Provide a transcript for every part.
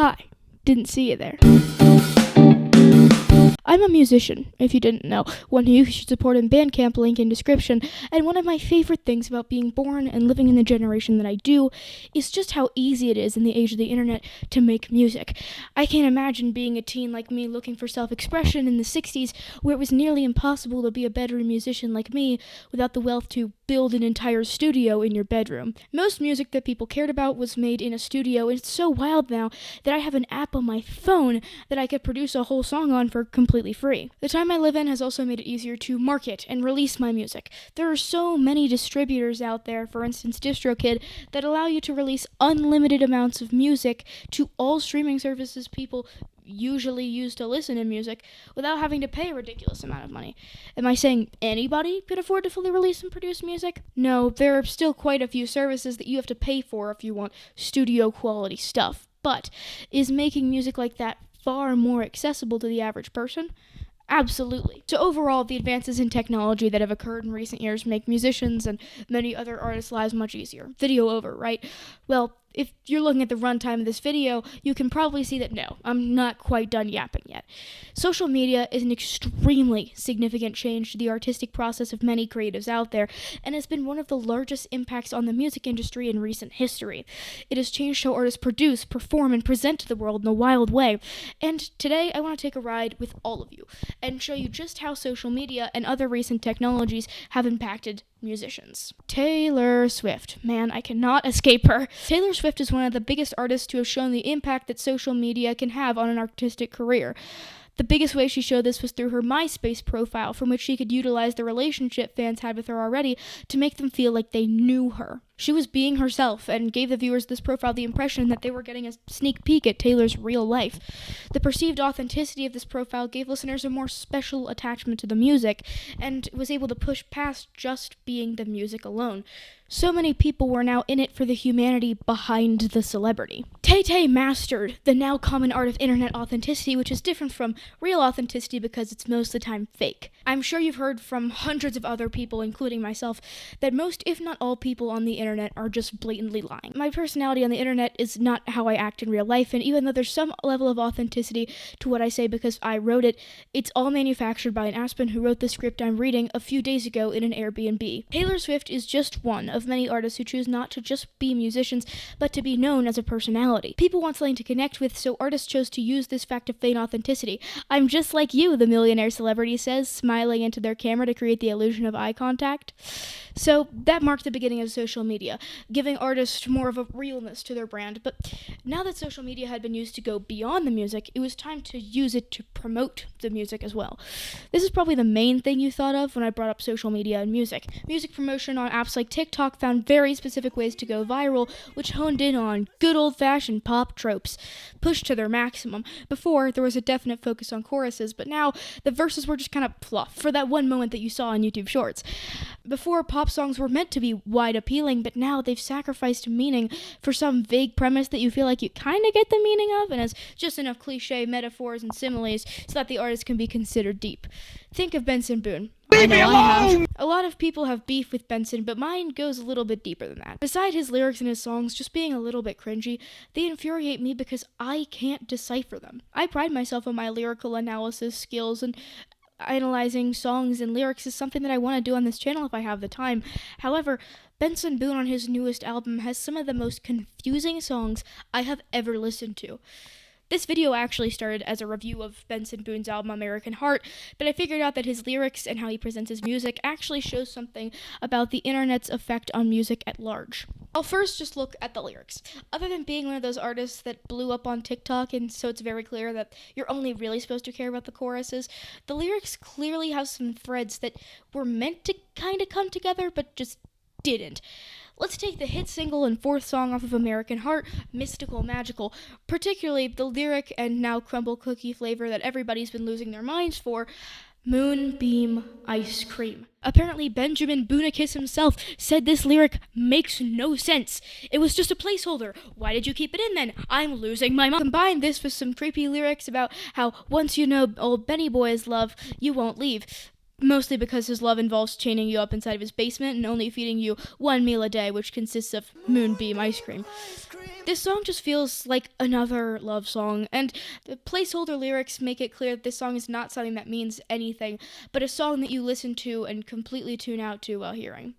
Hi, didn't see you there. I'm a musician, if you didn't know, one who you should support in Bandcamp, link in description, and one of my favorite things about being born and living in the generation that I do is just how easy it is in the age of the internet to make music. I can't imagine being a teen like me looking for self-expression in the 60s, where it was nearly impossible to be a bedroom musician like me without the wealth to build an entire studio in your bedroom. Most music that people cared about was made in a studio, and it's so wild now that I have an app on my phone that I could produce a whole song on for completely free. The time I live in has also made it easier to market and release my music. There are so many distributors out there, for instance DistroKid, that allow you to release unlimited amounts of music to all streaming services people usually use to listen to music without having to pay a ridiculous amount of money. Am I saying anybody could afford to fully release and produce music? No, there are still quite a few services that you have to pay for if you want studio quality stuff. But is making music like that far more accessible to the average person? Absolutely. So overall, the advances in technology that have occurred in recent years make musicians and many other artists' lives much easier. Video over, right? Well, if you're looking at the runtime of this video, you can probably see that no, I'm not quite done yapping yet. Social media is an extremely significant change to the artistic process of many creatives out there, and has been one of the largest impacts on the music industry in recent history. It has changed how artists produce, perform, and present to the world in a wild way. And today, I want to take a ride with all of you and show you just how social media and other recent technologies have impacted musicians. Taylor Swift. Man, I cannot escape her. Taylor Swift is one of the biggest artists to have shown the impact that social media can have on an artistic career. The biggest way she showed this was through her MySpace profile, from which she could utilize the relationship fans had with her already to make them feel like they knew her. She was being herself and gave the viewers of this profile the impression that they were getting a sneak peek at Taylor's real life. The perceived authenticity of this profile gave listeners a more special attachment to the music and was able to push past just being the music alone. So many people were now in it for the humanity behind the celebrity. Tay-Tay mastered the now common art of internet authenticity, which is different from real authenticity because it's most of the time fake. I'm sure you've heard from hundreds of other people, including myself, that most, if not all, people on the internet are just blatantly lying. My personality on the internet is not how I act in real life, and even though there's some level of authenticity to what I say because I wrote it, it's all manufactured by an Aspen who wrote the script I'm reading a few days ago in an Airbnb. Taylor Swift is just one of many artists who choose not to just be musicians, but to be known as a personality. People want something to connect with, so artists chose to use this fact to feign authenticity. I'm just like you, the millionaire celebrity says, smiling into their camera to create the illusion of eye contact. So that marked the beginning of social media, giving artists more of a realness to their brand. But now that social media had been used to go beyond the music, it was time to use it to promote the music as well. This is probably the main thing you thought of when I brought up social media and music. Music promotion on apps like TikTok found very specific ways to go viral, which honed in on good old-fashioned pop tropes, pushed to their maximum. Before, there was a definite focus on choruses, but now the verses were just kind of fluff for that one moment that you saw on YouTube Shorts. Before, pop songs were meant to be wide appealing, but now they've sacrificed meaning for some vague premise that you feel like you kind of get the meaning of, and has just enough cliche metaphors and similes so that the artist can be considered deep. Think of Benson Boone. I know I have. A lot of people have beef with Benson, but mine goes a little bit deeper than that. Beside his lyrics and his songs just being a little bit cringy, they infuriate me because I can't decipher them. I pride myself on my lyrical analysis skills, and analyzing songs and lyrics is something that I want to do on this channel if I have the time. However, Benson Boone on his newest album has some of the most confusing songs I have ever listened to. This video actually started as a review of Benson Boone's album American Heart, but I figured out that his lyrics and how he presents his music actually shows something about the internet's effect on music at large. I'll first just look at the lyrics. Other than being one of those artists that blew up on TikTok, and so it's very clear that you're only really supposed to care about the choruses, the lyrics clearly have some threads that were meant to kind of come together, but just didn't. Let's take the hit single and fourth song off of American Heart, Mystical Magical, particularly the lyric and now crumble cookie flavor that everybody's been losing their minds for, Moonbeam Ice Cream. Apparently Benjamin Boonakis himself said this lyric makes no sense. It was just a placeholder. Why did you keep it in then? I'm losing my mind. Combine this with some creepy lyrics about how once you know old Benny Boy's love, you won't leave. Mostly because his love involves chaining you up inside of his basement and only feeding you one meal a day, which consists of Moonbeam ice cream. This song just feels like another love song, and the placeholder lyrics make it clear that this song is not something that means anything, but a song that you listen to and completely tune out to while hearing.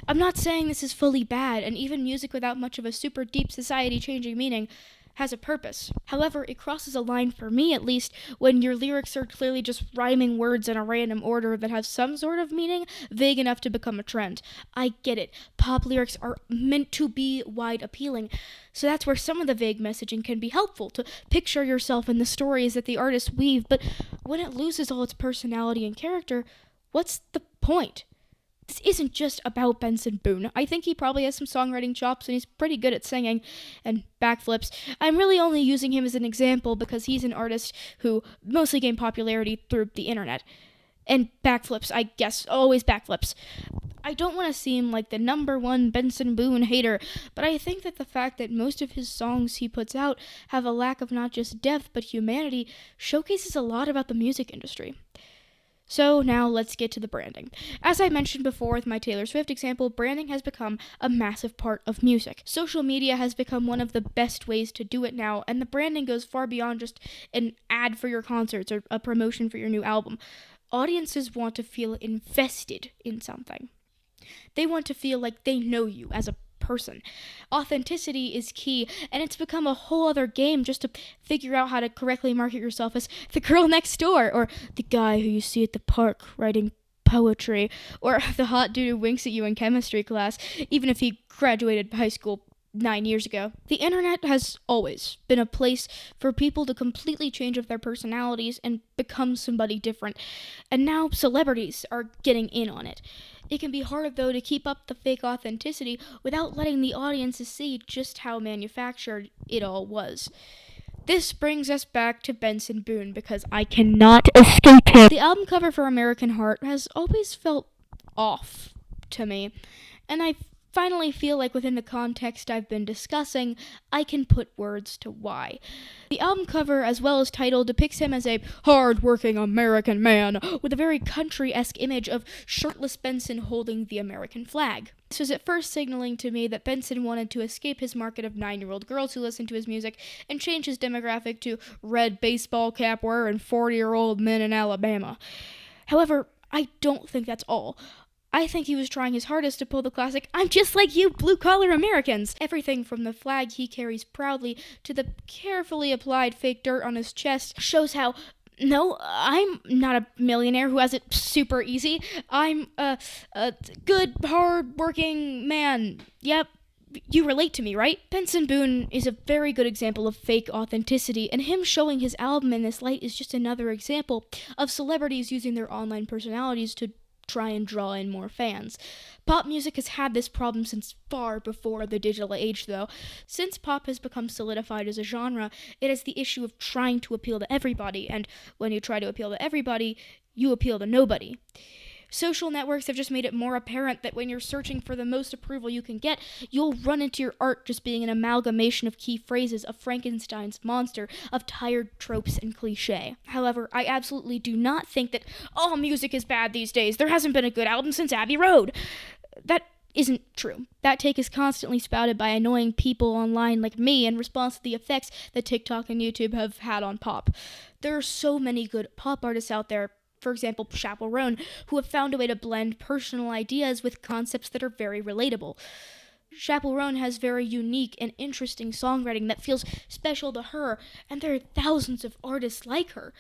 I'm not saying this is fully bad, and even music without much of a super deep society-changing meaning has a purpose. However, it crosses a line, for me at least, when your lyrics are clearly just rhyming words in a random order that have some sort of meaning, vague enough to become a trend. I get it. Pop lyrics are meant to be wide appealing, so that's where some of the vague messaging can be helpful, to picture yourself in the stories that the artists weave, but when it loses all its personality and character, what's the point? This isn't just about Benson Boone. I think he probably has some songwriting chops and he's pretty good at singing and backflips. I'm really only using him as an example because he's an artist who mostly gained popularity through the internet. And backflips, I guess, always backflips. I don't want to seem like the number one Benson Boone hater, but I think that the fact that most of his songs he puts out have a lack of not just depth but humanity showcases a lot about the music industry. So now let's get to the branding. As I mentioned before with my Taylor Swift example, branding has become a massive part of music. Social media has become one of the best ways to do it now, and the branding goes far beyond just an ad for your concerts or a promotion for your new album. Audiences want to feel invested in something. They want to feel like they know you as a person. Authenticity is key, and it's become a whole other game just to figure out how to correctly market yourself as the girl next door, or the guy who you see at the park writing poetry, or the hot dude who winks at you in chemistry class, even if he graduated high school 9 years ago. The internet has always been a place for people to completely change up their personalities and become somebody different, and now celebrities are getting in on it. It can be hard, though, to keep up the fake authenticity without letting the audiences see just how manufactured it all was. This brings us back to Benson Boone, because I cannot escape him. The album cover for American Heart has always felt off to me, and I finally feel like within the context I've been discussing, I can put words to why. The album cover, as well as title, depicts him as a hard-working American man with a very country-esque image of shirtless Benson holding the American flag. This was at first signaling to me that Benson wanted to escape his market of 9-year-old girls who listen to his music and change his demographic to red baseball cap wearing 40-year-old men in Alabama. However, I don't think that's all. I think he was trying his hardest to pull the classic, "I'm just like you blue-collar Americans." Everything from the flag he carries proudly to the carefully applied fake dirt on his chest shows how, no, I'm not a millionaire who has it super easy. I'm a good, hard-working man. Yep. You relate to me, right? Benson Boone is a very good example of fake authenticity, and him showing his album in this light is just another example of celebrities using their online personalities to try and draw in more fans. Pop music has had this problem since far before the digital age, though. Since pop has become solidified as a genre, it has the issue of trying to appeal to everybody, and when you try to appeal to everybody, you appeal to nobody. Social networks have just made it more apparent that when you're searching for the most approval you can get, you'll run into your art just being an amalgamation of key phrases, of Frankenstein's monster, of tired tropes and cliché. However, I absolutely do not think that all music is bad these days. There hasn't been a good album since Abbey Road. That isn't true. That take is constantly spouted by annoying people online like me in response to the effects that TikTok and YouTube have had on pop. There are so many good pop artists out there, for example, Chappell Roan, who have found a way to blend personal ideas with concepts that are very relatable. Chappell Roan has very unique and interesting songwriting that feels special to her, and there are thousands of artists like her.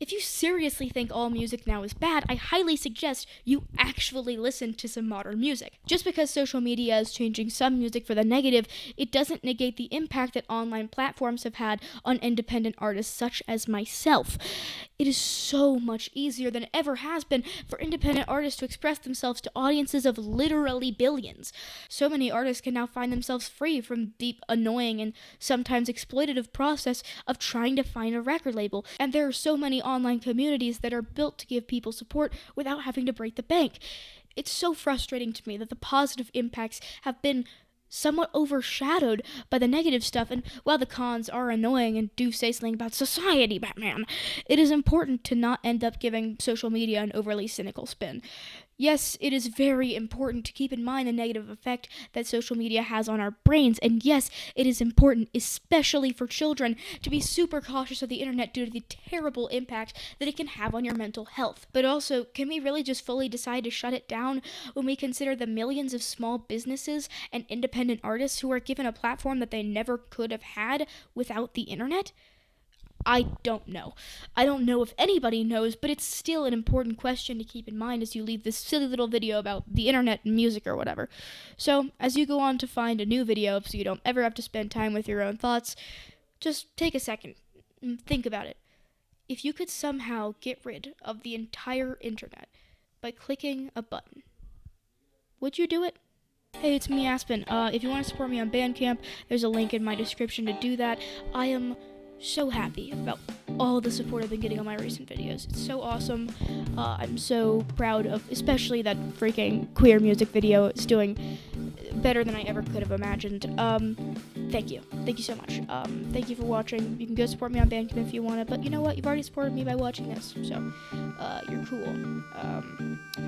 If you seriously think all music now is bad, I highly suggest you actually listen to some modern music. Just because social media is changing some music for the negative, it doesn't negate the impact that online platforms have had on independent artists such as myself. It is so much easier than it ever has been for independent artists to express themselves to audiences of literally billions. So many artists can now find themselves free from the annoying and sometimes exploitative process of trying to find a record label, and there are so many online communities that are built to give people support without having to break the bank. It's so frustrating to me that the positive impacts have been somewhat overshadowed by the negative stuff, and while the cons are annoying and do say something about society, Batman, it is important to not end up giving social media an overly cynical spin. Yes, it is very important to keep in mind the negative effect that social media has on our brains. And yes, it is important, especially for children, to be super cautious of the internet due to the terrible impact that it can have on your mental health. But also, can we really just fully decide to shut it down when we consider the millions of small businesses and independent artists who are given a platform that they never could have had without the internet? I don't know. I don't know if anybody knows, but it's still an important question to keep in mind as you leave this silly little video about the internet and music or whatever. So, as you go on to find a new video so you don't ever have to spend time with your own thoughts, just take a second and think about it. If you could somehow get rid of the entire internet by clicking a button, would you do it? Hey, it's me, Aspen. If you want to support me on Bandcamp, there's a link in my description to do that. I am so happy about all the support I've been getting on my recent videos. It's so awesome. I'm so proud of, especially that freaking queer music video. It's doing better than I ever could have imagined. Thank you. Thank you so much. Thank you for watching. You can go support me on Bandcamp if you want to, but you know what? You've already supported me by watching this, so you're cool.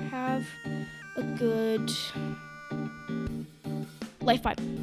Have a good life vibe.